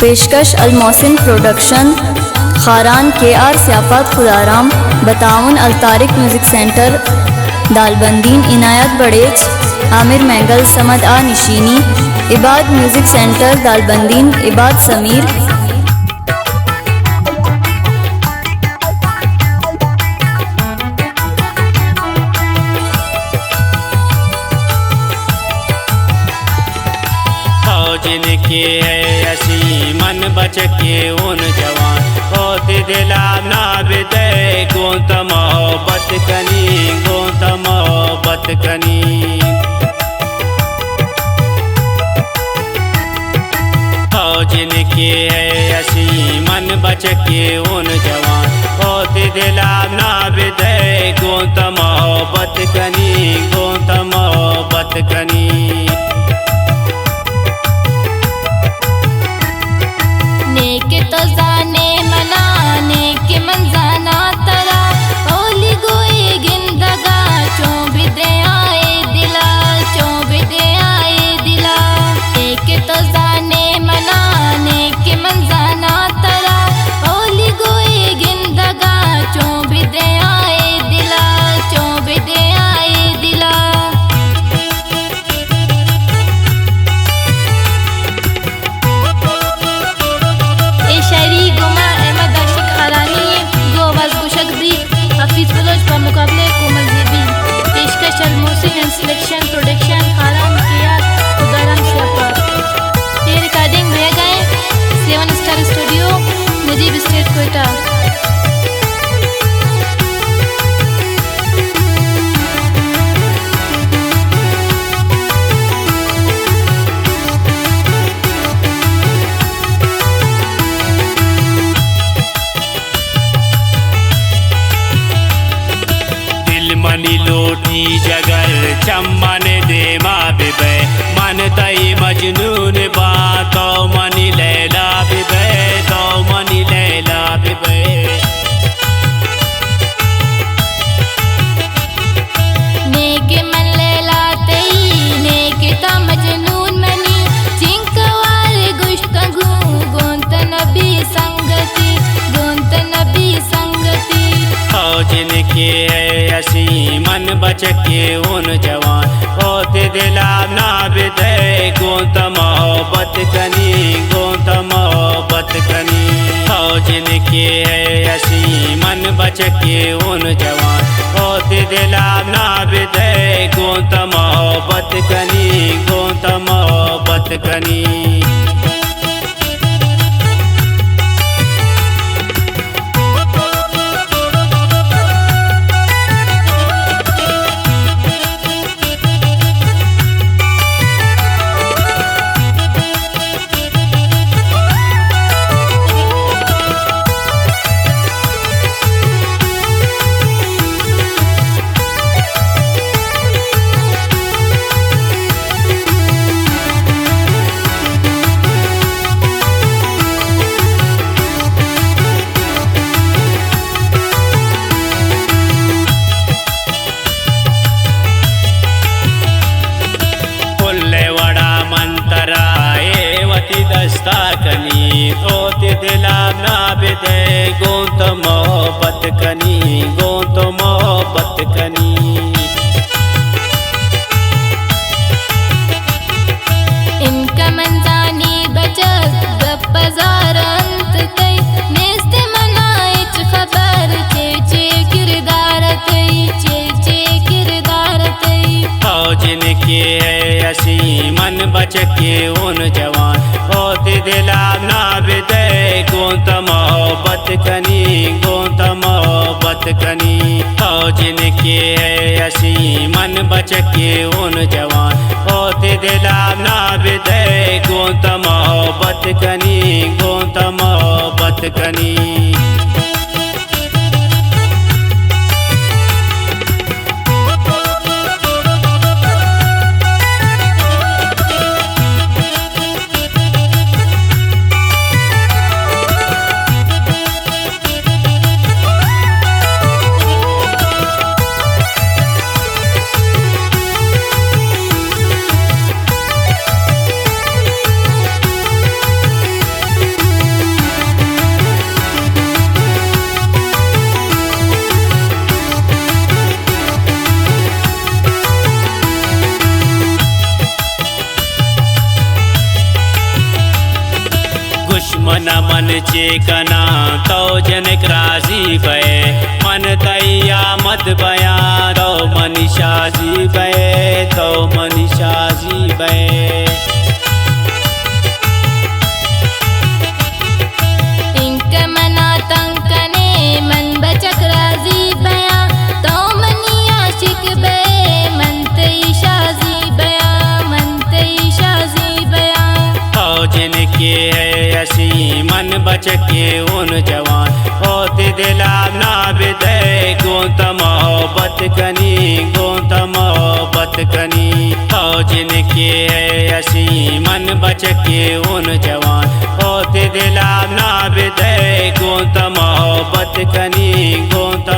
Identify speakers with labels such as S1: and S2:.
S1: पेशकश Al Mohsin production, Kharan KR सियाफत खुदाराम, बतावन अल तारिक म्यूज़िक सेंटर, दालबंदीन इनायत बड़ेच, आमिर महंगल समद आ निशीनी, इबाद म्यूज़िक सेंटर दालबंदीन, इबाद समीर।
S2: जिनके ऐसी मन बच के उन जवान होते दिला ना बिदे गोत मोहब्बत कनी, गोत मोहब्बत कनी। जिनके ऐसी मन बच के उन जवान होते दिला ना बिदे गोत मोहब्बत कनी, गोत मोहब्बत कनी।
S3: नेक तो जाने मना नेक मंजाना तरा ओली गोए गिंदगा चौबिदे आए दिला, चौबिदे आए दिला। नेक तो जाने मना नेक मंजाना तरा ओली गोए गिंदगा चौबिदे आए दिला, चौबिदे आए दिला। शायरी गुमा अहमद आशिक खारानी गो आवाज़ गुशक भी हफीज़ बलोच पर मुकाबले कोमल जेबी। पेशकश Al Mohsin and selection production, Kharan KR Khudaram सियाफत। ये रिकॉर्डिंग भैया गए 7 star studio, Najeeb state, Quetta.
S2: मनी लोटी जगर चम्मन दे माँ बिबे मन तई मजनून बातो मनी लैला बिबे, तो मनी लैला बिबे।
S3: नेक मन लैला तई नेक ता मजनून मनी चिंकवार गुश्तगू गोंत नबी संगति, गोंत नबी संगति।
S2: जिनके ऐसी मन बच के उन जवान होते दिला ना बिदे गोत मोहब्बत कनी, गोत मोहब्बत कनी। जिनके ऐसी मन बच के उन जवान होते दिला ना बिदे गोत मोहब्बत कनी, गोत मोहब्बत कनी। दस्ताकनी होते दिला ना बिदे गोत मोहब्बत कनी, गोत मोहब्बत कनी।
S3: इनका मंजानी बचत गप्पजार अंत तई नेस्त मनाइच खबर चे चे किरदार तई, चे चे किरदार तई।
S2: जिनके ऐसी मन बच के उन जवान होते दिला ना बिदे गोत मोहब्बत कनी, गोत मोहब्बत कनी। जिनके ऐसी मन बच के उन जवान होते दिला ना बिदे गोत मोहब्बत कनी, गोत मोहब्बत कनी। दुश्मन मन चेकना तो जनक राजी बे मन तैया मत बया तो मनीषा जी बे तो मनीषा जी बे
S3: इंक मना तंकने मन बचक राजी बया तो मनी आशिक बे मन तई शाजी बया मन तई शाजी बया
S2: तो जिनके है असी मन बच के उन जवान होते दिला ना बिदे गोत मोहब्बत कनी गोत मोहब्बत कनी तो जिनके है असी मन बच के उन जवान होते दिला ना बिदे गोत मोहब्बत कनी गोत